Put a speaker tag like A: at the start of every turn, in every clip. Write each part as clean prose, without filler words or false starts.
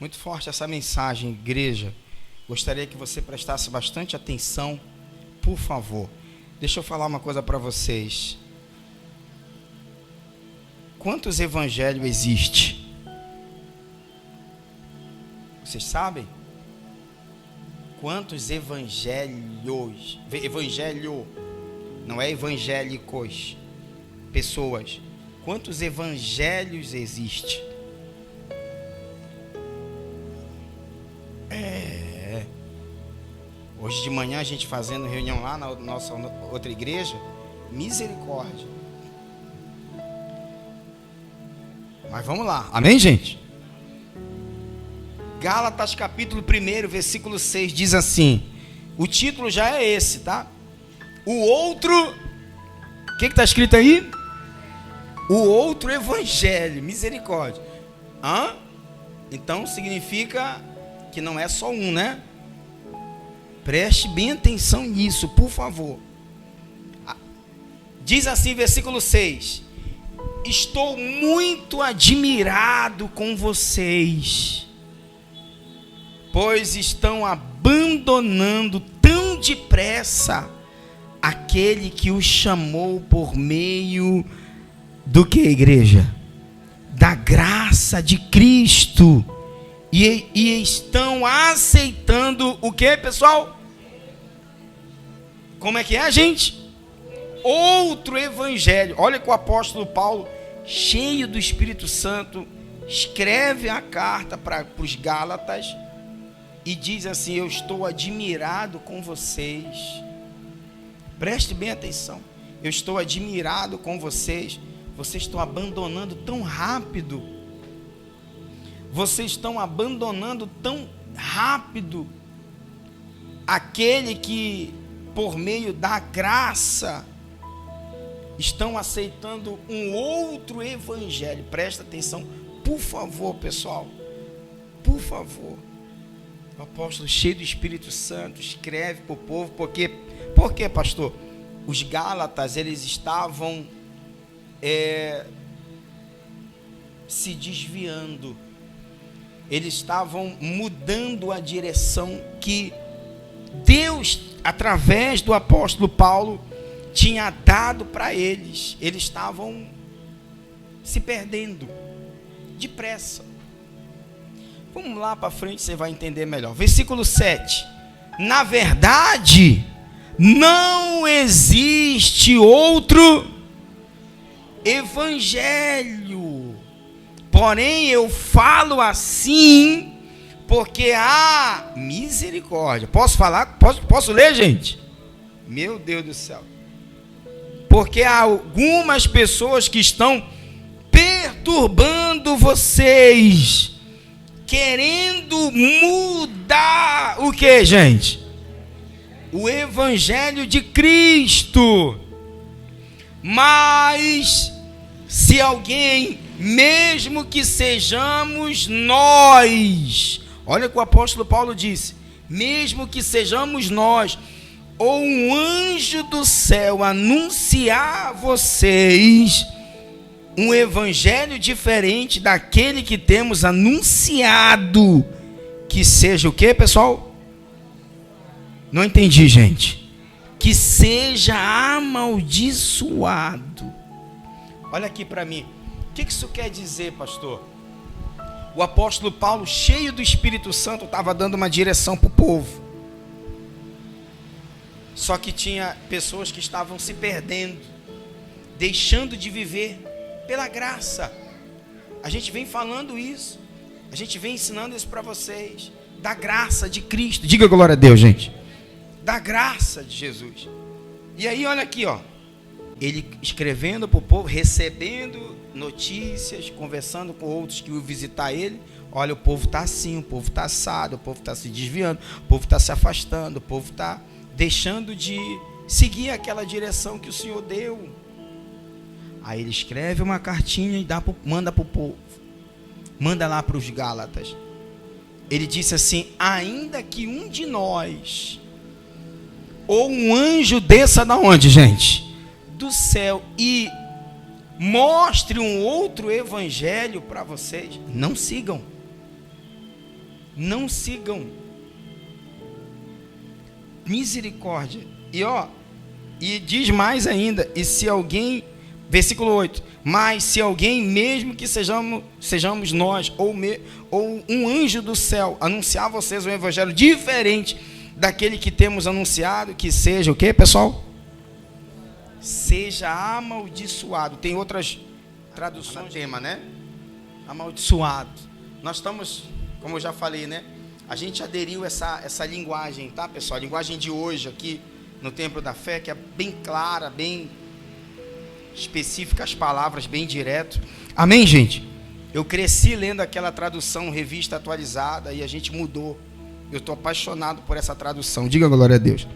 A: Muito forte essa mensagem, igreja. Gostaria que você prestasse bastante atenção, por favor. Deixa eu falar uma coisa para vocês. Quantos evangelhos existe? Vocês sabem? Quantos evangelhos? Evangelho, não é evangélicos, pessoas. Quantos evangelhos existe? Hoje de manhã a gente fazendo reunião lá na nossa outra igreja, misericórdia. Mas vamos lá, amém, gente? Gálatas capítulo 1, versículo 6 diz assim, o título já é esse, tá? O outro, o que está escrito aí? O outro evangelho, misericórdia. Então significa que não é só um, né? Preste bem atenção nisso, por favor. Diz assim, versículo 6: estou muito admirado com vocês, pois estão abandonando tão depressa aquele que os chamou por meio do que, igreja? Da graça de Cristo. E estão aceitando o que, pessoal? Como é que é, gente? Outro evangelho. Olha que o apóstolo Paulo, cheio do Espírito Santo, escreve a carta para os Gálatas e diz assim: eu estou admirado com vocês. Preste bem atenção. Eu estou admirado com vocês. Vocês estão abandonando tão rápido. Vocês estão abandonando tão rápido aquele que, por meio da graça, estão aceitando um outro evangelho. Presta atenção, por favor, pessoal. Por favor. O apóstolo, cheio do Espírito Santo, escreve para o povo. Por quê, pastor? Os Gálatas, eles estavam se desviando. Eles estavam mudando a direção que Deus, através do apóstolo Paulo, tinha dado para eles. Eles estavam se perdendo depressa. Vamos lá para frente, você vai entender melhor. Versículo 7. Na verdade, não existe outro evangelho. Porém, eu falo assim porque há misericórdia. Posso falar? Posso ler, gente? Meu Deus do céu. Porque há algumas pessoas que estão perturbando vocês, querendo mudar o que, gente? O evangelho de Cristo. Mas se alguém, mesmo que sejamos nós, olha o que o apóstolo Paulo disse, mesmo que sejamos nós, ou um anjo do céu anunciar a vocês um evangelho diferente daquele que temos anunciado, que seja o que, pessoal? Não entendi, gente. Que seja amaldiçoado. Olha aqui para mim. O que isso quer dizer, pastor? O apóstolo Paulo, cheio do Espírito Santo, estava dando uma direção para o povo. Só que tinha pessoas que estavam se perdendo, deixando de viver pela graça. A gente vem falando isso, a gente vem ensinando isso para vocês, da graça de Cristo. Diga glória a Deus, gente. Da graça de Jesus. E aí, olha aqui, ó. Ele escrevendo para o povo, recebendo notícias, conversando com outros que iam visitar ele. Olha, o povo está assim, o povo está assado, o povo está se desviando, o povo está se afastando, o povo está deixando de seguir aquela direção que o Senhor deu. Aí ele escreve uma cartinha e manda para o povo. Manda lá para os Gálatas. Ele disse assim: ainda que um de nós, ou um anjo desça da onde, gente? Do céu, e mostre um outro evangelho para vocês, não sigam. Não sigam. Misericórdia. E diz mais ainda, e se alguém, versículo 8, mas se alguém, mesmo que sejamos nós, ou um anjo do céu, anunciar a vocês um evangelho diferente daquele que temos anunciado, que seja o quê, pessoal? Seja amaldiçoado. Tem outras traduções. Anatema, né? Amaldiçoado. Nós estamos, como eu já falei, né? A gente aderiu essa linguagem, tá, pessoal? A linguagem de hoje aqui no Templo da Fé, que é bem clara, bem específica, as palavras bem direto. Amém, gente? Eu cresci lendo aquela tradução, revista atualizada, e a gente mudou. Eu estou apaixonado por essa tradução. Diga glória a Deus.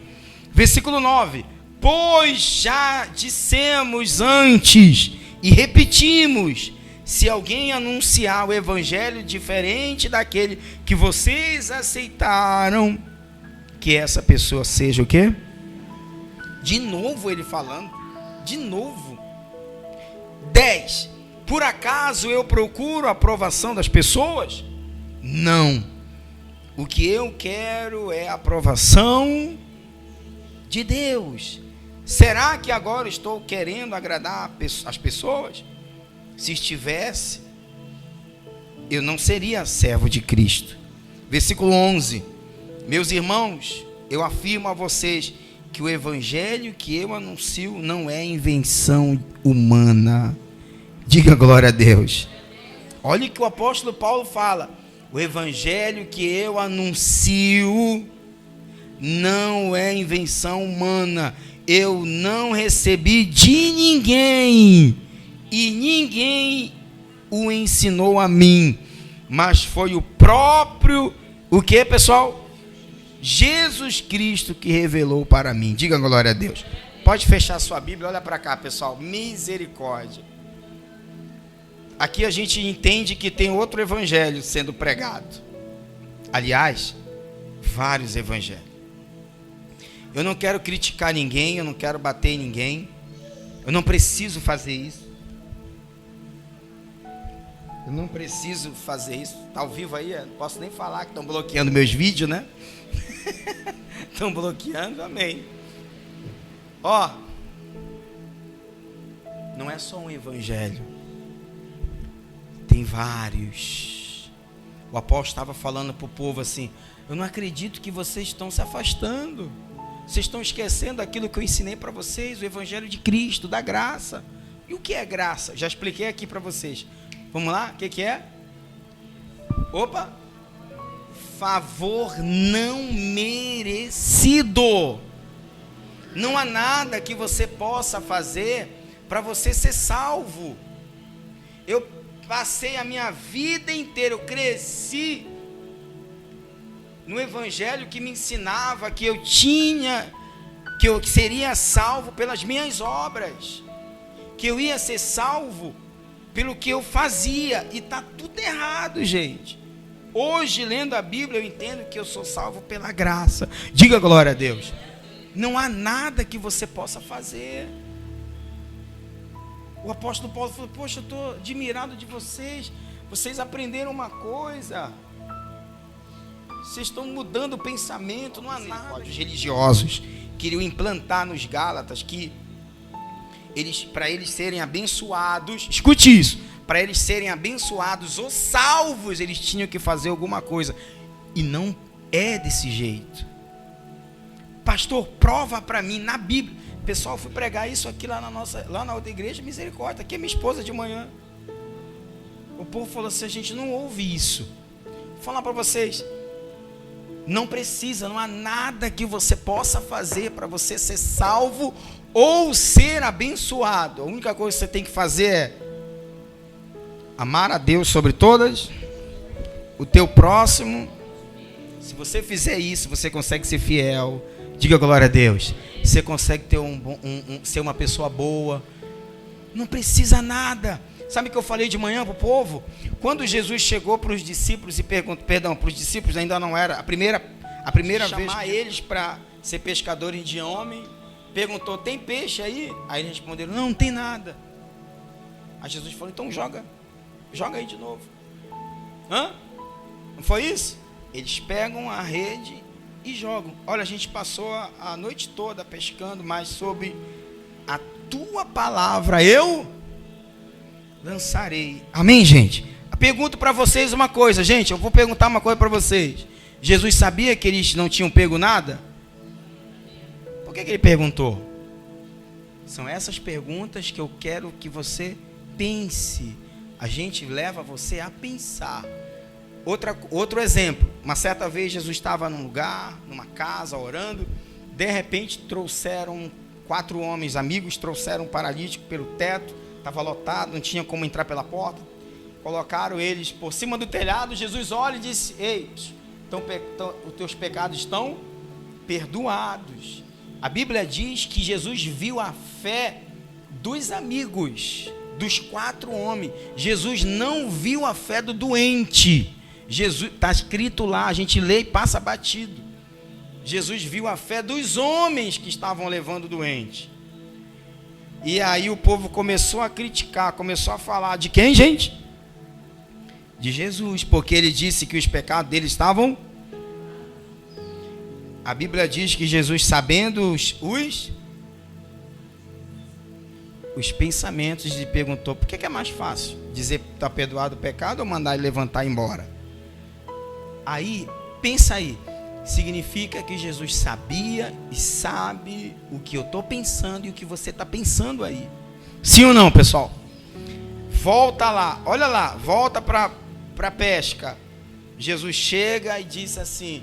A: Versículo 9. Pois já dissemos antes e repetimos, se alguém anunciar o evangelho diferente daquele que vocês aceitaram, que essa pessoa seja o quê? De novo ele falando, de novo. 10. Por acaso eu procuro a aprovação das pessoas? Não. O que eu quero é a aprovação de Deus. Será que agora estou querendo agradar as pessoas? Se estivesse, eu não seria servo de Cristo. Versículo 11. Meus irmãos, eu afirmo a vocês que o evangelho que eu anuncio não é invenção humana. Diga glória a Deus. Olha o que o apóstolo Paulo fala. O evangelho que eu anuncio não é invenção humana. Eu não recebi de ninguém, e ninguém o ensinou a mim, mas foi o próprio, o que, pessoal? Jesus Cristo que revelou para mim. Diga glória a Deus. Pode fechar sua Bíblia, olha para cá, pessoal. Misericórdia. Aqui a gente entende que tem outro evangelho sendo pregado. Aliás, vários evangelhos. Eu não quero criticar ninguém, eu não quero bater em ninguém. Eu não preciso fazer isso. Eu não preciso fazer isso. Está ao vivo aí? Não posso nem falar que estão bloqueando meus vídeos, né? Estão bloqueando, amém. Não é só um evangelho. Tem vários. O apóstolo estava falando para o povo assim: eu não acredito que vocês estão se afastando. Vocês estão esquecendo aquilo que eu ensinei para vocês, o evangelho de Cristo, da graça. E o que é graça? Já expliquei aqui para vocês. Vamos lá? O que é? Opa! Favor não merecido. Não há nada que você possa fazer para você ser salvo. Eu passei a minha vida inteira, eu cresci no evangelho que me ensinava que eu seria salvo pelas minhas obras, que eu ia ser salvo pelo que eu fazia, e está tudo errado, gente. Hoje, lendo a Bíblia, eu entendo que eu sou salvo pela graça. Diga glória a Deus. Não há nada que você possa fazer. O apóstolo Paulo falou: poxa, eu estou admirado de vocês. Vocês aprenderam uma coisa. Vocês estão mudando o pensamento. Não há nada. Os religiosos queriam implantar nos Gálatas que para eles serem abençoados, escute isso, para eles serem abençoados ou salvos, eles tinham que fazer alguma coisa. E não é desse jeito. Pastor, prova para mim na Bíblia. Pessoal, fui pregar isso aqui lá na outra igreja, misericórdia, aqui é minha esposa de manhã. O povo falou assim: a gente não ouve isso. Vou falar para vocês, não precisa, não há nada que você possa fazer para você ser salvo ou ser abençoado. A única coisa que você tem que fazer é amar a Deus sobre todas, o teu próximo. Se você fizer isso, você consegue ser fiel. Diga glória a Deus. Você consegue ter ser uma pessoa boa. Não precisa nada. Sabe o que eu falei de manhã para o povo? Quando Jesus chegou para os discípulos e perguntou, perdão, para os discípulos ainda não era a primeira vez chamar eles para ser pescadores de homem, perguntou: tem peixe aí? Aí eles responderam: não tem nada. Aí Jesus falou: então joga aí de novo. Não foi isso? Eles pegam a rede e jogam. Olha, a gente passou a noite toda pescando, mas sobre a tua palavra eu lançarei. Amém, gente? Eu pergunto para vocês uma coisa, gente. Eu vou perguntar uma coisa para vocês. Jesus sabia que eles não tinham pego nada? Por que ele perguntou? São essas perguntas que eu quero que você pense. A gente leva você a pensar. Outro exemplo. Uma certa vez Jesus estava num lugar, numa casa, orando. De repente trouxeram 4 homens amigos, trouxeram um paralítico pelo teto. Estava lotado, não tinha como entrar pela porta. Colocaram eles por cima do telhado. Jesus olha e disse: ei, os teus pecados estão perdoados. A Bíblia diz que Jesus viu a fé dos amigos, dos 4 homens. Jesus não viu a fé do doente. Jesus, está escrito lá, a gente lê e passa batido. Jesus viu a fé dos homens que estavam levando o doente. E aí o povo começou a criticar, começou a falar de quem, gente? De Jesus, porque ele disse que os pecados dele estavam... A Bíblia diz que Jesus, sabendo os pensamentos, lhe perguntou: por que é mais fácil dizer que está perdoado o pecado ou mandar ele levantar e ir embora? Aí, pensa aí, significa que Jesus sabia e sabe o que eu estou pensando e o que você está pensando aí. Sim ou não, pessoal? Volta lá, olha lá, volta para a pesca. Jesus chega e disse assim: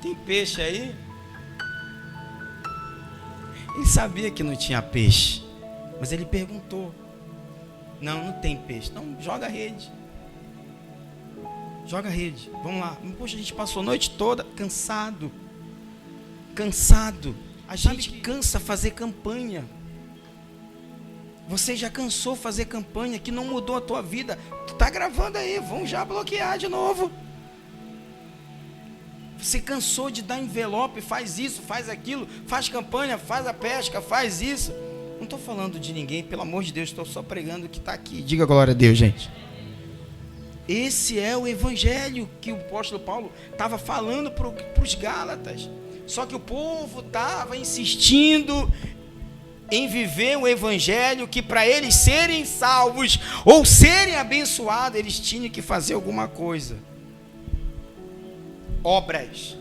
A: tem peixe aí? Ele sabia que não tinha peixe, mas ele perguntou: não tem peixe. Então joga a rede. Joga a rede, vamos lá. Poxa, a gente passou a noite toda cansado. A gente cansa fazer campanha. Você já cansou fazer campanha que não mudou a tua vida? Tu está gravando aí, vamos já bloquear de novo. Você cansou de dar envelope, faz isso, faz aquilo, faz campanha, faz a pesca, faz isso. Não estou falando de ninguém, pelo amor de Deus, estou só pregando o que está aqui. Diga glória a Deus, gente. Esse é o evangelho que o apóstolo Paulo estava falando para os Gálatas. Só que o povo estava insistindo em viver o evangelho que para eles serem salvos ou serem abençoados, eles tinham que fazer alguma coisa. Obras.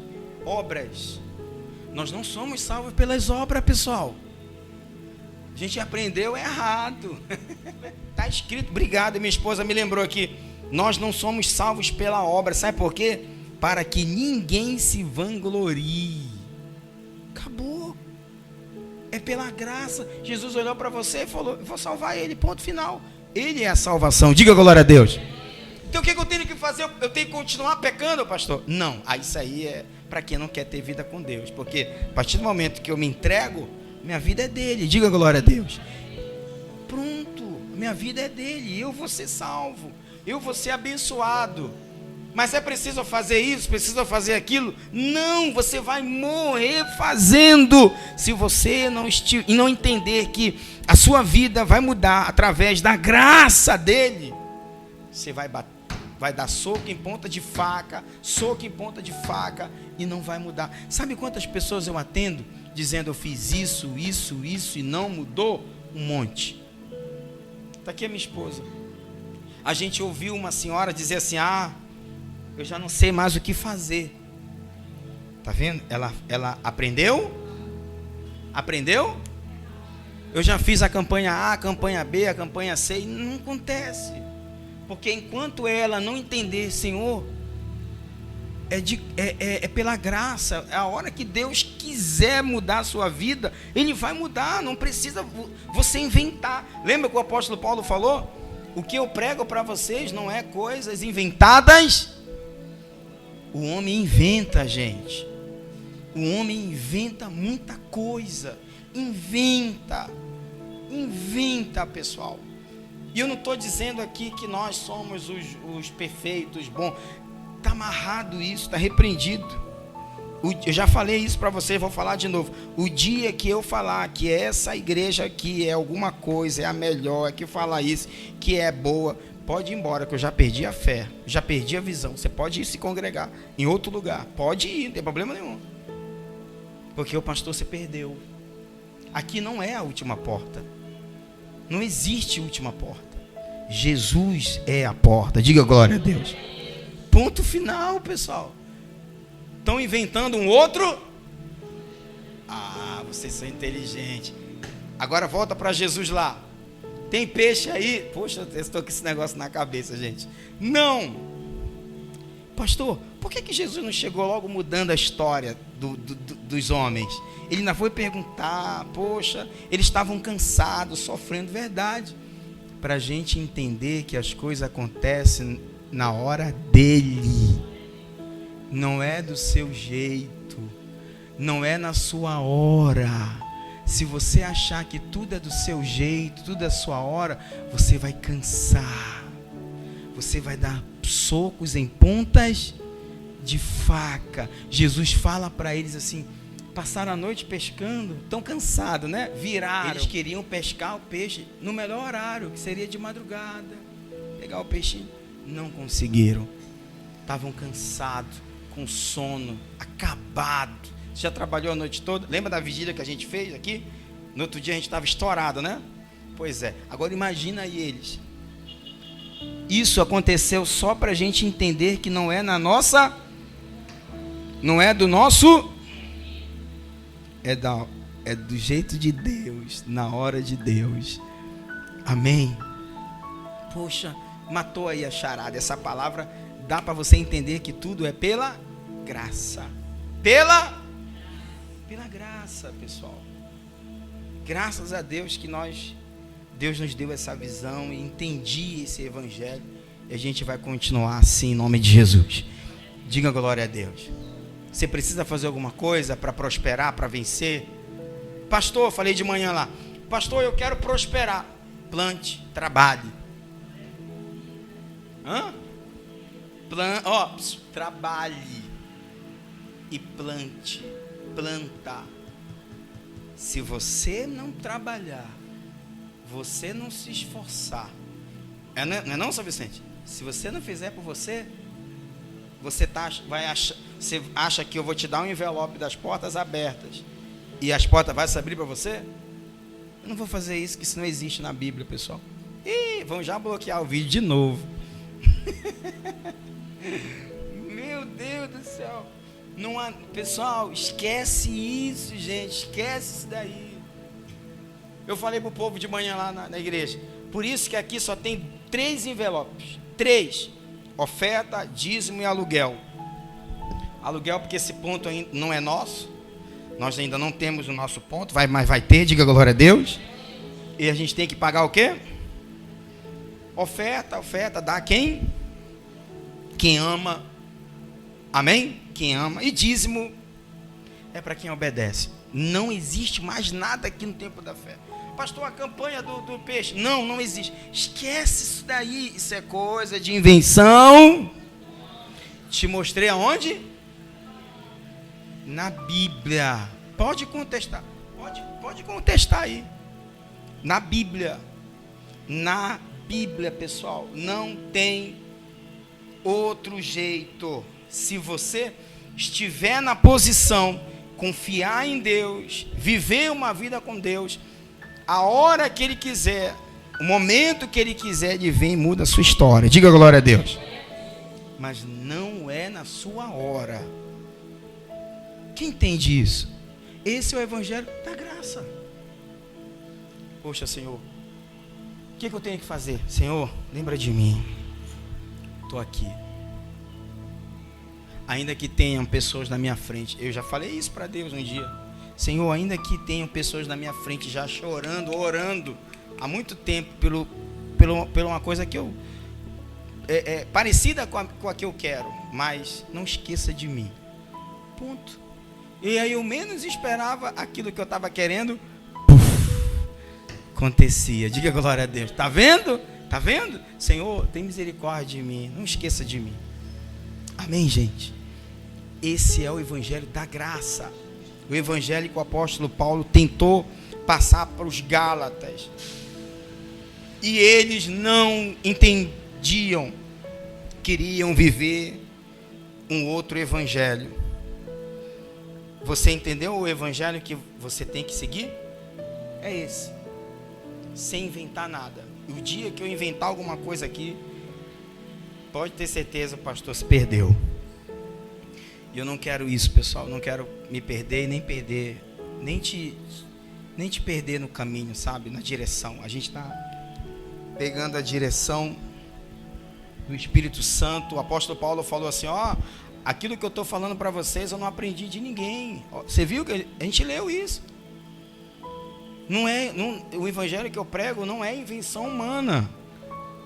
A: Nós não somos salvos pelas obras, pessoal. A gente aprendeu errado. Está escrito, obrigado, minha esposa me lembrou aqui. Nós não somos salvos pela obra, sabe por quê? Para que ninguém se vanglorie. Acabou. É pela graça. Jesus olhou para você e falou: eu vou salvar ele, ponto final. Ele é a salvação, diga glória a Deus. Então o que eu tenho que fazer? Eu tenho que continuar pecando, pastor? Não, isso aí é para quem não quer ter vida com Deus. Porque a partir do momento que eu me entrego, minha vida é dele, diga glória a Deus. Pronto, minha vida é dele, eu vou ser salvo, eu vou ser abençoado. Mas é preciso fazer isso, precisa fazer aquilo? Não, você vai morrer fazendo. Se você não entender que a sua vida vai mudar através da graça dele, você vai dar soco em ponta de faca, e não vai mudar. Sabe quantas pessoas eu atendo dizendo: eu fiz isso e não mudou? Um monte. Está aqui a minha esposa. A gente ouviu uma senhora dizer assim: eu já não sei mais o que fazer. Está vendo? Ela aprendeu? Eu já fiz a campanha A, a campanha B, a campanha C, e não acontece. Porque enquanto ela não entender: Senhor, é pela graça, é a hora que Deus quiser mudar a sua vida, Ele vai mudar, não precisa você inventar. Lembra que o apóstolo Paulo falou? O que eu prego para vocês não é coisas inventadas. O homem inventa, gente. O homem inventa muita coisa. Inventa, pessoal. E eu não estou dizendo aqui que nós somos os perfeitos, bom. Está amarrado isso, está repreendido. Eu já falei isso para vocês, vou falar de novo. O dia que eu falar que essa igreja aqui é alguma coisa, é a melhor, que fala isso, que é boa, pode ir embora, que eu já perdi a fé, já perdi a visão. Você pode ir se congregar em outro lugar, pode ir, não tem problema nenhum, porque o pastor se perdeu. Aqui não é a última porta, não existe última porta. Jesus é a porta. Diga glória a Deus. Ponto final, pessoal. Estão inventando um outro? Vocês são inteligentes. Agora volta para Jesus lá. Tem peixe aí? Poxa, eu estou com esse negócio na cabeça, gente. Não. Pastor, por que Jesus não chegou logo mudando a história dos homens? Ele ainda foi perguntar. Poxa, eles estavam cansados, sofrendo. Verdade. Para a gente entender que as coisas acontecem na hora dele. Não é do seu jeito. Não é na sua hora. Se você achar que tudo é do seu jeito, tudo é a sua hora, você vai cansar. Você vai dar socos em pontas de faca. Jesus fala para eles assim: passaram a noite pescando, tão cansados, né? Viraram. Eles queriam pescar o peixe no melhor horário, que seria de madrugada. Pegar o peixe, não conseguiram. Estavam cansados, com sono, acabados. Você já trabalhou a noite toda? Lembra da vigília que a gente fez aqui? No outro dia a gente estava estourado, né? Pois é. Agora imagina aí eles. Isso aconteceu só para a gente entender que não é na nossa... Não é do nosso... É do jeito de Deus, na hora de Deus. Amém? Poxa, matou aí a charada. Essa palavra dá para você entender que tudo é pela graça. Pela graça, pessoal. Graças a Deus que Deus nos deu essa visão e entendi esse evangelho. E a gente vai continuar assim em nome de Jesus. Diga glória a Deus. Você precisa fazer alguma coisa para prosperar, para vencer? Pastor, falei de manhã lá. Pastor, eu quero prosperar. Plante, trabalhe. Trabalhe e plante. Plantar. Se você não trabalhar, você não se esforçar, não é não, São Vicente? Se você não fizer por você, você acha que eu vou te dar um envelope das portas abertas e as portas vão se abrir para você? Eu não vou fazer isso, que isso não existe na Bíblia, pessoal. Vão já bloquear o vídeo de novo. Meu Deus do céu. Não há, pessoal, esquece isso, gente. Esquece isso daí. Eu falei para o povo de manhã lá na igreja. Por isso que aqui só tem 3 envelopes. 3. Oferta, dízimo e aluguel. Aluguel porque esse ponto ainda não é nosso. Nós ainda não temos o nosso ponto. Mas vai ter, diga glória a Deus. E a gente tem que pagar o quê? Oferta, dá quem? Quem ama. Amém? Quem ama. E dízimo é para quem obedece. Não existe mais nada aqui no tempo da fé. Pastor, a campanha do peixe. Não existe. Esquece isso daí. Isso é coisa de invenção. Te mostrei aonde? Na Bíblia. Pode contestar. Pode contestar aí. Na Bíblia. Na Bíblia, pessoal. Não tem outro jeito. Se você estiver na posição, confiar em Deus, viver uma vida com Deus, a hora que Ele quiser, o momento que Ele quiser, Ele vem e muda a sua história. Diga glória a Deus. Mas não é na sua hora. Quem entende isso? Esse é o evangelho da graça. Poxa, Senhor, o que eu tenho que fazer? Senhor, lembra de mim. Estou aqui. Ainda que tenham pessoas na minha frente. Eu já falei isso para Deus um dia. Senhor, ainda que tenham pessoas na minha frente já chorando, orando há muito tempo pela uma coisa que eu parecida com a que eu quero, mas não esqueça de mim. Ponto. E aí eu menos esperava aquilo que eu estava querendo, acontecia. Diga glória a Deus. Tá vendo? Tá vendo? Senhor, tem misericórdia de mim. Não esqueça de mim. Amém, gente? Esse é o evangelho da graça. O evangelho que o apóstolo Paulo tentou passar para os Gálatas. E eles não entendiam podiam, queriam viver um outro evangelho. Você entendeu o evangelho que você tem que seguir? É esse. Sem inventar nada. E o dia que eu inventar alguma coisa aqui, pode ter certeza, o pastor se perdeu. E eu não quero isso, pessoal. Não quero me perder e nem te perder no caminho, sabe? Na direção. A gente está pegando a direção do Espírito Santo. O apóstolo Paulo falou assim, aquilo que eu estou falando para vocês, eu não aprendi de ninguém. Você viu que a gente leu isso? O evangelho que eu prego não é invenção humana.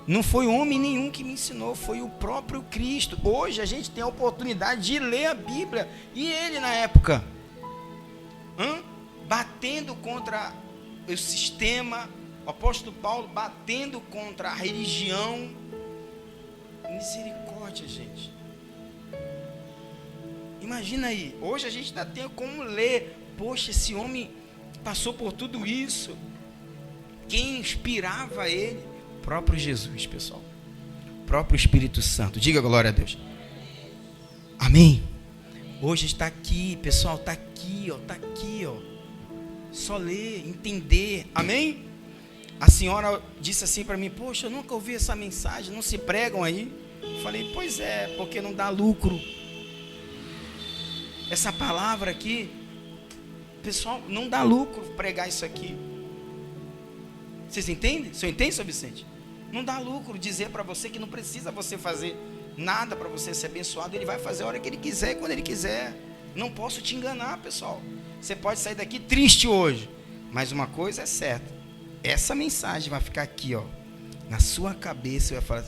A: Não foi homem nenhum que me ensinou, foi o próprio Cristo. Hoje a gente tem a oportunidade de ler a Bíblia. E ele na época, batendo contra o sistema, o apóstolo Paulo batendo contra a religião. Misericórdia, gente. Imagina aí, hoje a gente ainda tem como ler. Poxa, esse homem passou por tudo isso. Quem inspirava ele? O próprio Jesus, pessoal. O próprio Espírito Santo. Diga glória a Deus. Amém. Hoje está aqui, pessoal, está aqui, está aqui, Só ler, entender. Amém? A senhora disse assim para mim, poxa, eu nunca ouvi essa mensagem, não se pregam aí? Eu falei, pois é, porque não dá lucro. Essa palavra aqui, pessoal, não dá lucro pregar isso aqui. Vocês entendem? Você entende, seu Vicente? Não dá lucro dizer para você que não precisa você fazer nada para você ser abençoado. Ele vai fazer a hora que ele quiser, quando ele quiser. Não posso te enganar, pessoal. Você pode sair daqui triste hoje, mas uma coisa é certa. Essa mensagem vai ficar aqui, na sua cabeça. Vai falar,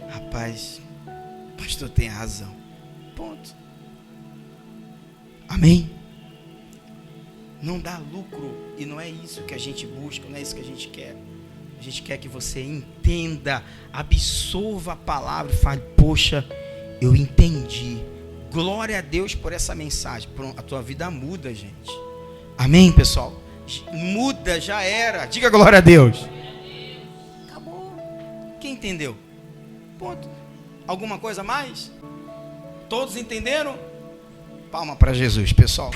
A: rapaz, o pastor tem razão. Ponto. Amém? Não dá lucro, e não é isso que a gente busca, não é isso que a gente quer. A gente quer que você entenda, absorva a palavra e fale, poxa, eu entendi. Glória a Deus por essa mensagem. A tua vida muda, gente. Amém, pessoal? Muda, já era. Diga glória a Deus. Acabou. Quem entendeu? Ponto. Alguma coisa a mais? Todos entenderam? Palma para Jesus, pessoal.